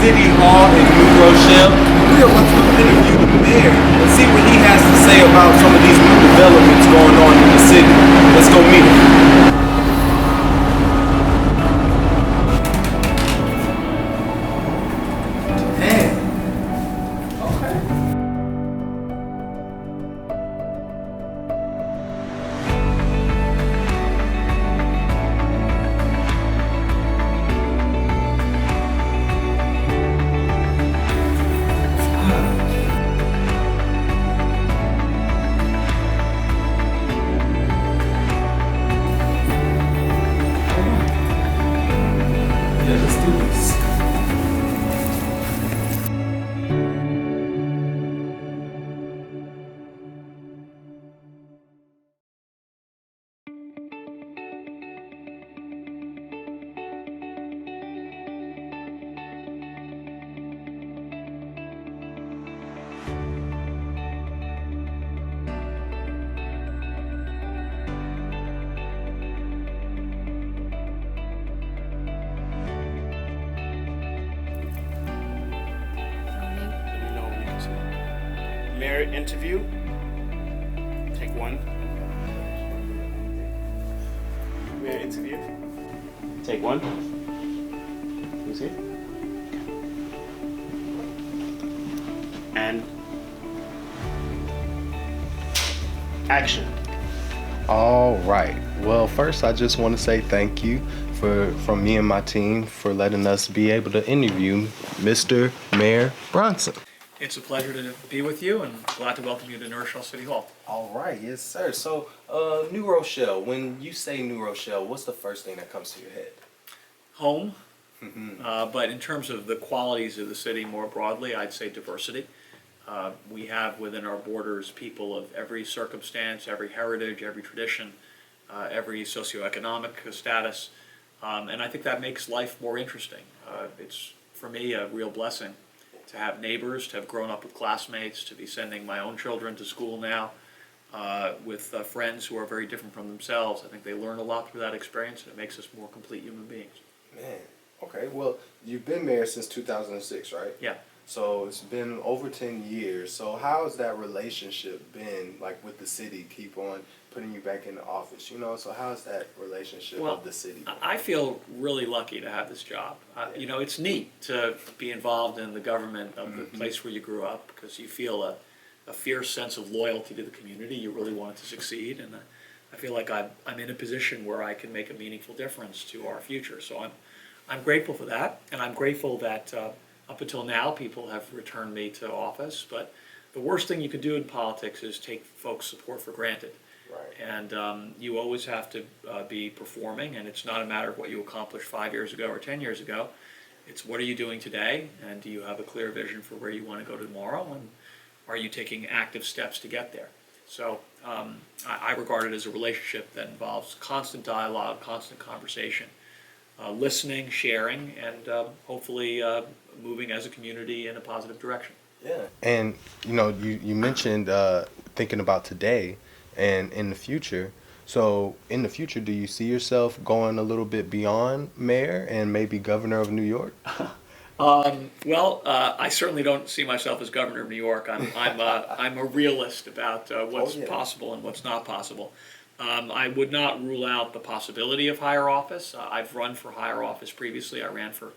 City Hall in New Rochelle. We are about to interview the mayor and see what he has to say about some of these new developments going on in the city. Let's go meet him. Mayor interview. Take one. Mayor interview. Take one. You see? And action. All right. Well, first, I just want to say thank you from me and my team for letting us be able to interview Mr. Mayor Bronson. It's a pleasure to be with you and glad to welcome you to New Rochelle City Hall. All right, yes, sir. So, New Rochelle, when you say New Rochelle, what's the first thing that comes to your head? Home, but in terms of the qualities of the city more broadly, I'd say diversity. We have within our borders people of every circumstance, every heritage, every tradition, every socioeconomic status, and I think that makes life more interesting. It's, for me, a real blessing to have neighbors, to have grown up with classmates, to be sending my own children to school now with friends who are very different from themselves. I think they learn a lot through that experience, and it makes us more complete human beings. Man, okay. Well, you've been mayor since 2006, right? Yeah. So it's been over 10 years. So how has that relationship been, like, with the city? Keep on putting you back in the office, you know? So how's that relationship with the city? I feel really lucky to have this job. You know, it's neat to be involved in the government of the place where you grew up because you feel a fierce sense of loyalty to the community. You really want it to succeed, and I feel like I'm in a position where I can make a meaningful difference to our future. So I'm grateful for that, and I'm grateful that up until now people have returned me to office. But the worst thing you can do in politics is take folks' support for granted. Right. And you always have to be performing, and it's not a matter of what you accomplished 5 years ago or 10 years ago. It's what are you doing today, and do you have a clear vision for where you want to go tomorrow, and are you taking active steps to get there? So I regard it as a relationship that involves constant dialogue, constant conversation, listening, sharing, and hopefully moving as a community in a positive direction. Yeah. And, you know, you mentioned thinking about today and in the future. So in the future, do you see yourself going a little bit beyond mayor and maybe governor of New York? I certainly don't see myself as governor of New York. I'm a realist about what's possible and what's not possible. I would not rule out the possibility of higher office. I've run for higher office previously. I ran for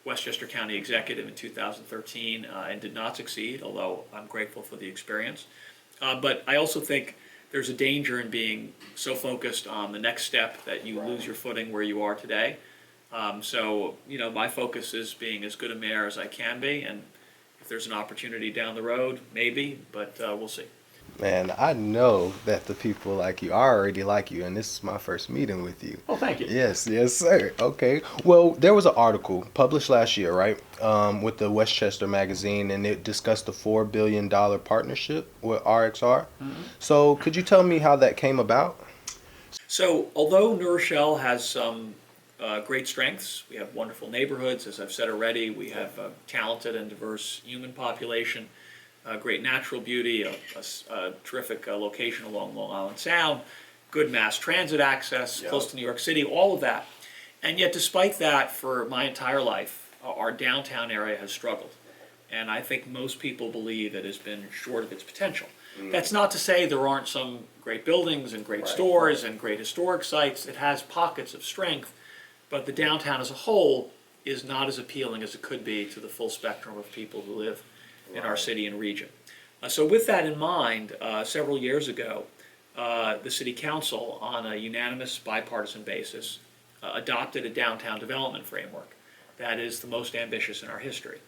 Westchester County Executive in 2013 and did not succeed, although I'm grateful for the experience. But I also think there's a danger in being so focused on the next step that you lose your footing where you are today. So, you know, my focus is being as good a mayor as I can be, and if there's an opportunity down the road, maybe, but we'll see. Man, I know that the people like you already like you, and this is my first meeting with you. Oh, thank you. Yes, yes, sir. Okay. Well, there was an article published last year, right, with the Westchester magazine, and it discussed a $4 billion partnership with RXR. So could you tell me how that came about? So, although New Rochelle has some great strengths, we have wonderful neighborhoods, as I've said already, we have a talented and diverse human population, great natural beauty, a terrific location along Long Island Sound, good mass transit access, close to New York City, all of that. And yet, despite that, for my entire life, our downtown area has struggled. And I think most people believe it has been short of its potential. That's not to say there aren't some great buildings and great stores and great historic sites. It has pockets of strength, but the downtown as a whole is not as appealing as it could be to the full spectrum of people who live in our city and region. So with that in mind, several years ago, the City Council, on a unanimous bipartisan basis, adopted a downtown development framework that is the most ambitious in our history.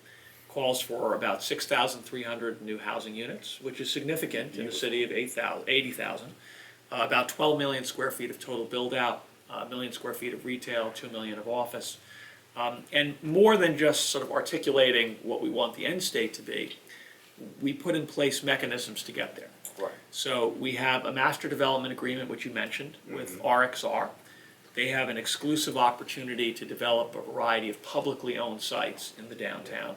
Calls for about 6,300 new housing units, which is significant in a city of 80,000. About 12 million square feet of total build-out, 1 million square feet of retail, 2 million of office. And more than just sort of articulating what we want the end state to be, we put in place mechanisms to get there. Right. So we have a master development agreement, which you mentioned, with RXR. They have an exclusive opportunity to develop a variety of publicly owned sites in the downtown.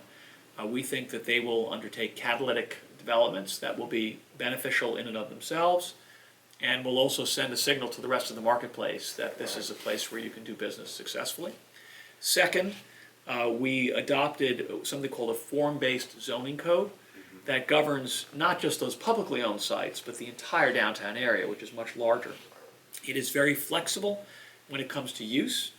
We think that they will undertake catalytic developments that will be beneficial in and of themselves, and will also send a signal to the rest of the marketplace that this is a place where you can do business successfully. Second, we adopted something called a form-based zoning code that governs not just those publicly owned sites, but the entire downtown area, which is much larger. It is very flexible when it comes to use,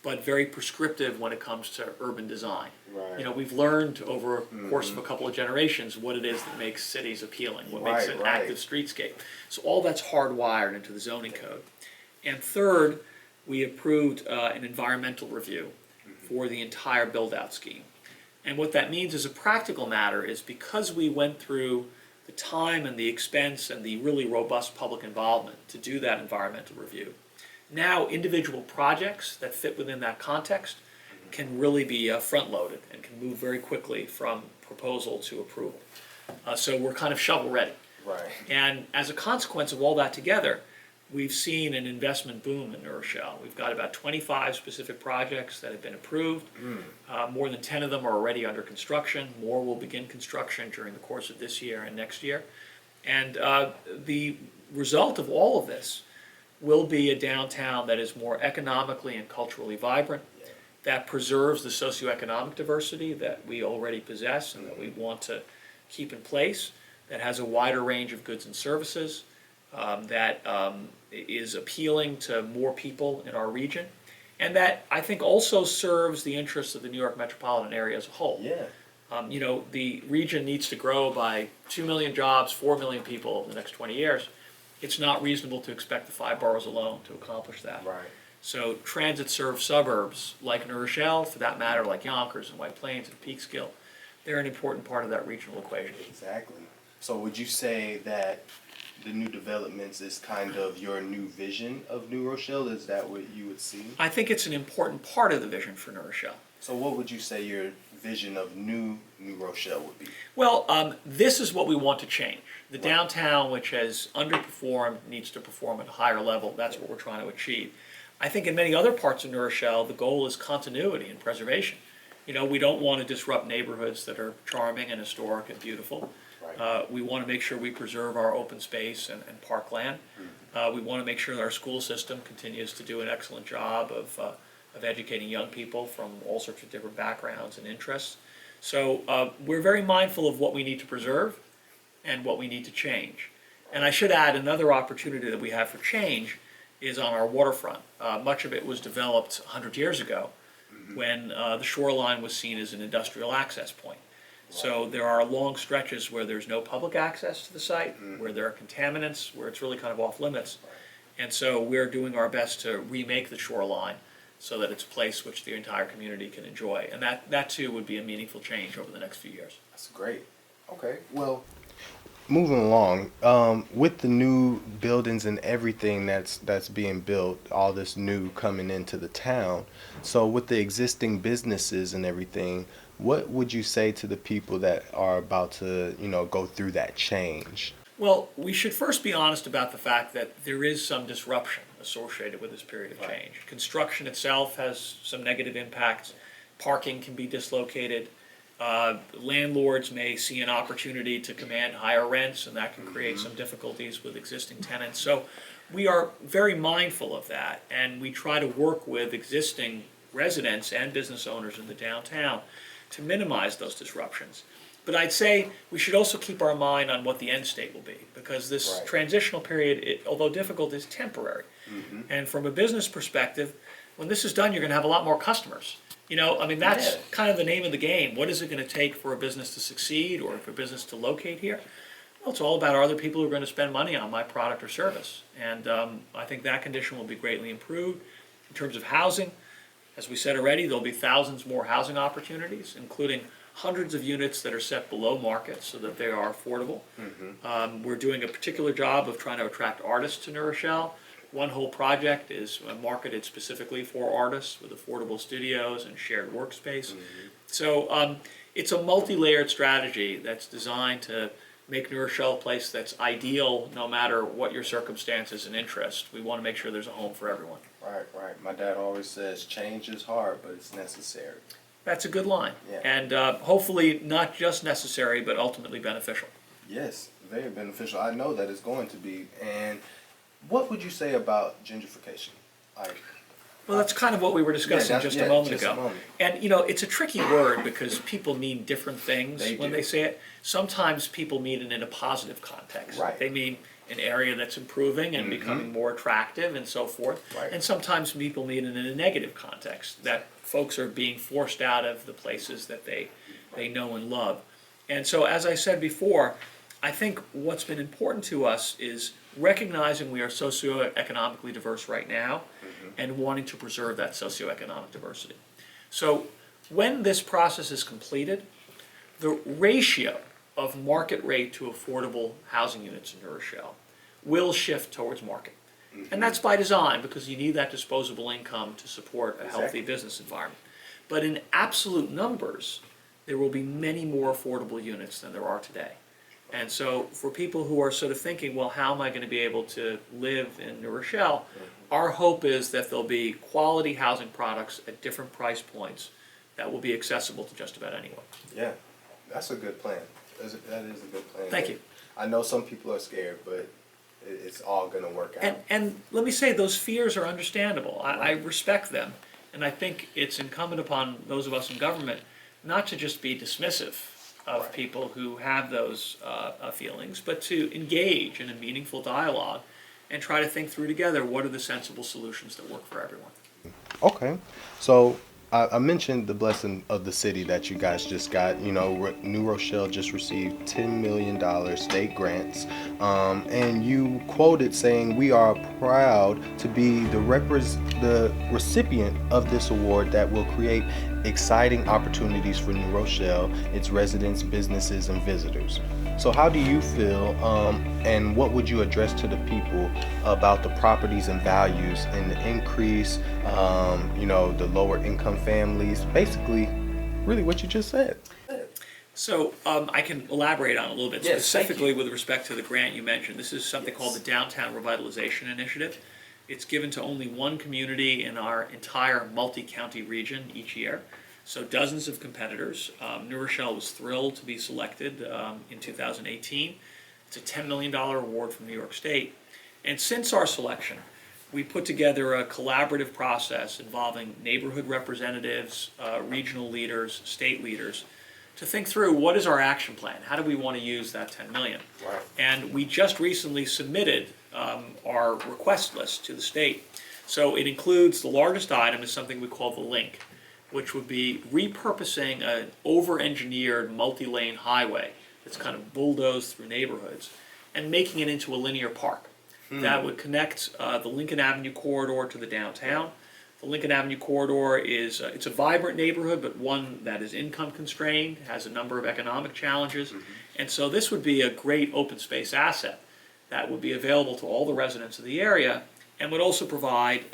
but very prescriptive when it comes to urban design. Right. You know, we've learned over a course of a couple of generations what it is that makes cities appealing, what makes an active streetscape. So all that's hardwired into the zoning code. And third, we approved an environmental review for the entire build-out scheme. And what that means as a practical matter is because we went through the time and the expense and the really robust public involvement to do that environmental review, now individual projects that fit within that context can really be front-loaded and can move very quickly from proposal to approval. So we're kind of shovel-ready. Right. And as a consequence of all that together, we've seen an investment boom in New Rochelle. We've got about 25 specific projects that have been approved. More than 10 of them are already under construction. More will begin construction during the course of this year and next year. And the result of all of this will be a downtown that is more economically and culturally vibrant, that preserves the socioeconomic diversity that we already possess and that we want to keep in place, that has a wider range of goods and services, that is appealing to more people in our region, and that I think also serves the interests of the New York metropolitan area as a whole. Yeah. You know, the region needs to grow by 2 million jobs, 4 million people over the next 20 years. It's not reasonable to expect the 5 boroughs alone to accomplish that. Right. So transit-served suburbs like New Rochelle, for that matter, like Yonkers and White Plains and Peekskill, they're an important part of that regional equation. Exactly. So would you say that the new developments is kind of your new vision of New Rochelle? Is that what you would see? I think it's an important part of the vision for New Rochelle. So what would you say your vision of New Rochelle would be? Well, this is what we want to change. The downtown, which has underperformed, needs to perform at a higher level. That's what we're trying to achieve. I think in many other parts of New Rochelle, the goal is continuity and preservation. You know, we don't want to disrupt neighborhoods that are charming and historic and beautiful. Right. We want to make sure we preserve our open space and parkland. We want to make sure that our school system continues to do an excellent job of educating young people from all sorts of different backgrounds and interests. So we're very mindful of what we need to preserve and what we need to change. And I should add, another opportunity that we have for change is on our waterfront. Much of it was developed 100 years ago when the shoreline was seen as an industrial access point. So there are long stretches where there's no public access to the site, where there are contaminants, where it's really kind of off limits. And so we're doing our best to remake the shoreline so that it's a place which the entire community can enjoy. And that too would be a meaningful change over the next few years. That's great. Okay. Well, moving along, with the new buildings and everything that's being built, all this new coming into the town, so with the existing businesses and everything, what would you say to the people that are about to, go through that change? Well, we should first be honest about the fact that there is some disruption associated with this period of change. Construction itself has some negative impacts. Parking can be dislocated. Landlords may see an opportunity to command higher rents, and that can create some difficulties with existing tenants. So we are very mindful of that, and we try to work with existing residents and business owners in the downtown to minimize those disruptions. But I'd say we should also keep our mind on what the end state will be, because this Right. transitional period, although difficult, is temporary. And from a business perspective, when this is done, you're going to have a lot more customers. You know, I mean, that's kind of the name of the game. What is it going to take for a business to succeed or for a business to locate here? Well, it's all about, are there people who are going to spend money on my product or service? And I think that condition will be greatly improved. In terms of housing, as we said already, there'll be thousands more housing opportunities, including hundreds of units that are set below market so that they are affordable. We're doing a particular job of trying to attract artists to New Rochelle. One whole project is marketed specifically for artists with affordable studios and shared workspace. So it's a multi-layered strategy that's designed to make New Rochelle a place that's ideal no matter what your circumstances and interests. We want to make sure there's a home for everyone. Right, right. My dad always says change is hard, but it's necessary. That's a good line. Yeah. And hopefully not just necessary, but ultimately beneficial. Yes, very beneficial. I know that it's going to be. And what would you say about gentrification? Like, Well, that's kind of what we were discussing just a moment ago. And, you know, it's a tricky word because people mean different things when they say it. Sometimes people mean it in a positive context. Right. They mean an area that's improving and becoming more attractive and so forth. Right. And sometimes people mean it in a negative context, that folks are being forced out of the places that they know and love. And so, as I said before, I think what's been important to us is recognizing we are socioeconomically diverse right now and wanting to preserve that socioeconomic diversity. So when this process is completed, the ratio of market rate to affordable housing units in New Rochelle will shift towards market. And that's by design, because you need that disposable income to support a healthy business environment. But in absolute numbers, there will be many more affordable units than there are today. And so for people who are sort of thinking, well, how am I going to be able to live in New Rochelle? Our hope is that there'll be quality housing products at different price points that will be accessible to just about anyone. Yeah, that's a good plan. That is a good plan. Thank you. I know some people are scared, but it's all going to work out. And let me say, those fears are understandable. I respect them. And I think it's incumbent upon those of us in government not to just be dismissive of people who have those feelings, but to engage in a meaningful dialogue and try to think through together what are the sensible solutions that work for everyone. Okay, so I mentioned the blessing of the city that you guys just got. You know, New Rochelle just received $10 million state grants, and you quoted saying, "We are proud to be the recipient of this award that will create exciting opportunities for New Rochelle, its residents, businesses, and visitors." So how do you feel, and what would you address to the people about the properties and values and the increase, you know, the lower income families, basically, really what you just said? So I can elaborate on it a little bit, specifically with respect to the grant you mentioned. This is something called the Downtown Revitalization Initiative. It's given to only one community in our entire multi-county region each year. So dozens of competitors. New Rochelle was thrilled to be selected in 2018. It's a $10 million award from New York State. And since our selection, we put together a collaborative process involving neighborhood representatives, regional leaders, state leaders, to think through what is our action plan? How do we want to use that $10 million? Right. And we just recently submitted our request list to the state. So it includes, the largest item is something we call the link, which would be repurposing an over-engineered multi-lane highway that's kind of bulldozed through neighborhoods and making it into a linear park that would connect the Lincoln Avenue corridor to the downtown. The Lincoln Avenue corridor is it's a vibrant neighborhood, but one that is income constrained, has a number of economic challenges, and so this would be a great open space asset that would be available to all the residents of the area and would also provide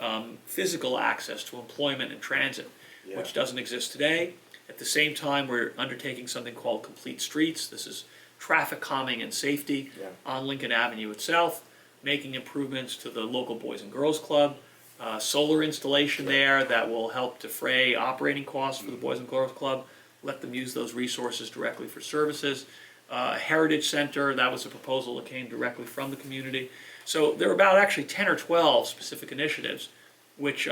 physical access to employment and transit, which doesn't exist today. At the same time, we're undertaking something called Complete Streets. This is traffic calming and safety on Lincoln Avenue itself, making improvements to the local Boys and Girls Club, solar installation there that will help defray operating costs for the Boys and Girls Club, let them use those resources directly for services. Heritage Center, that was a proposal that came directly from the community. So there are about actually 10 or 12 specific initiatives which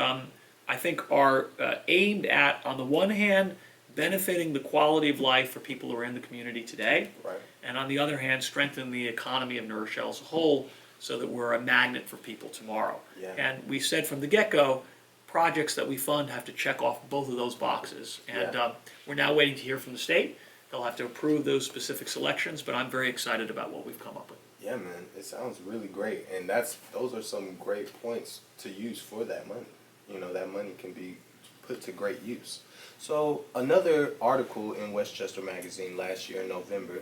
I think are aimed at, on the one hand, benefiting the quality of life for people who are in the community today, Right. and on the other hand, strengthen the economy of New Rochelle as a whole so that we're a magnet for people tomorrow. Yeah. And we said from the get-go, projects that we fund have to check off both of those boxes. And Yeah. we're now waiting to hear from the state. They'll have to approve those specific selections, but I'm very excited about what we've come up with. Yeah, man, it sounds really great, and those are some great points to use for that money. You know, that money can be put to great use. So another article in Westchester Magazine last year in November,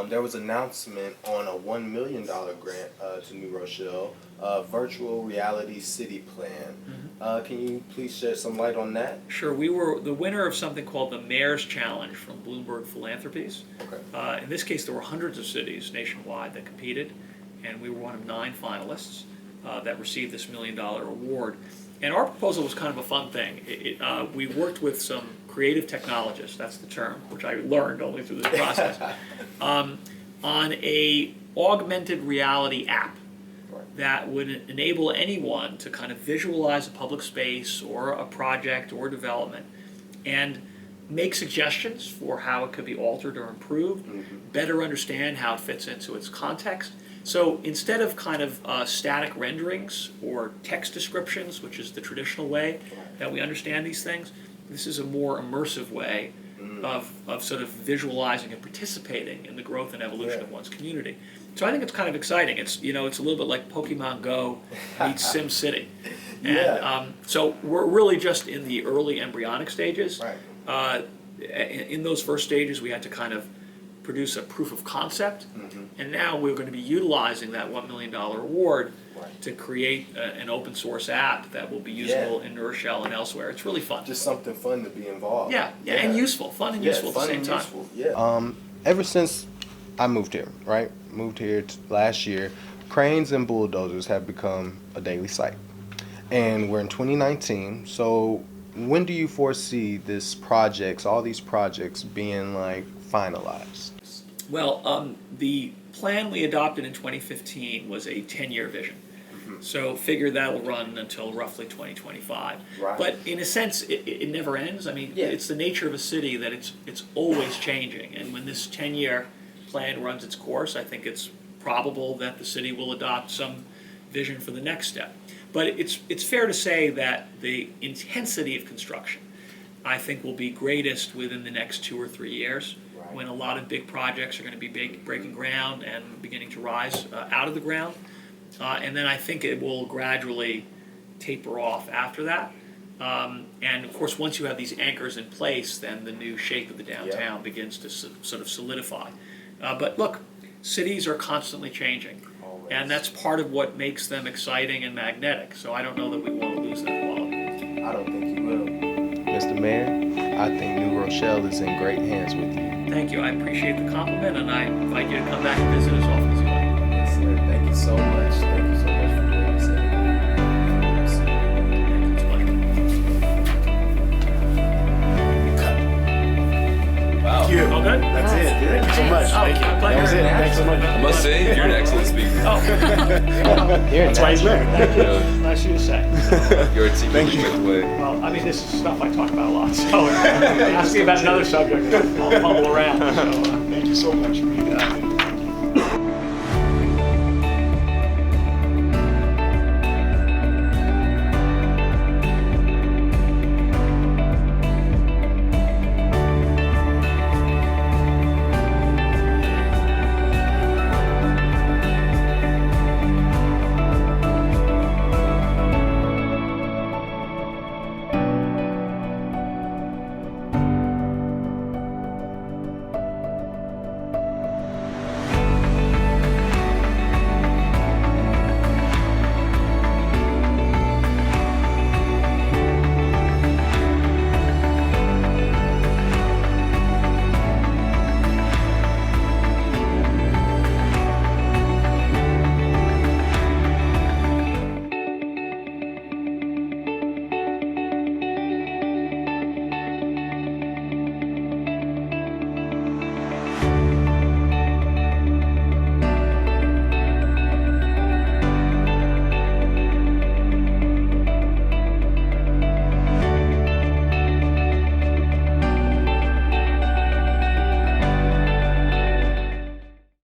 there was an announcement on a $1 million grant to New Rochelle, virtual reality city plan. Can you please shed some light on that? Sure, we were the winner of something called the Mayor's Challenge from Bloomberg Philanthropies. Okay. In this case, there were hundreds of cities nationwide that competed, and we were one of 9 finalists that received this $1 million award. And our proposal was kind of a fun thing. We worked with some creative technologists, that's the term, which I learned only through this process, on a augmented reality app that would enable anyone to kind of visualize a public space or a project or development and make suggestions for how it could be altered or improved, better understand how it fits into its context. So instead of kind of static renderings or text descriptions, which is the traditional way that we understand these things, this is a more immersive way of sort of visualizing and participating in the growth and evolution of one's community. So I think it's kind of exciting. It's, you know, it's a little bit like Pokemon Go meets Sim City. And so we're really just in the early embryonic stages. Right. In those first stages, we had to kind of produce a proof of concept, and now we're going to be utilizing that $1 million award to create an open source app that will be usable in New Rochelle and elsewhere. It's really fun. Just something fun to be involved. Yeah, and useful, fun and useful at the same time. Yeah. Ever since I moved here, right? Moved here last year, cranes and bulldozers have become a daily sight. And we're in 2019, so when do you foresee all these projects being like finalized? Well, the plan we adopted in 2015 was a 10-year vision. So figure that'll run until roughly 2025. Right. But in a sense, it never ends. I mean, it's the nature of a city that it's always changing. And when this 10-year plan runs its course, I think it's probable that the city will adopt some vision for the next step. But it's fair to say that the intensity of construction, I think, will be greatest within the next 2 or 3 years, when a lot of big projects are going to be breaking ground and beginning to rise out of the ground. And then I think it will gradually taper off after that. And of course, once you have these anchors in place, then the new shape of the downtown begins to sort of solidify. But look, cities are constantly changing. Always. And that's part of what makes them exciting and magnetic. So I don't know that we want to lose that quality. I don't think you will. Mr. Mayor, I think New Rochelle is in great hands with you. Thank you. I appreciate the compliment, and I invite you to come back and visit as often as you like. Yes, sir. Thank you so much. Thank you so much for doing this. It's a pleasure. Wow. Thank you. All good? That's it. Thank you so much. Thank you. my pleasure. That was it. Thanks so much. I must say, you're an excellent speaker. That's why he's there. Thank you. Nice of you to say. You're articulating with the way. Well, I mean, this is stuff I talk about a lot, so ask me about another subject, I'll fumble around. So, Thank you so much.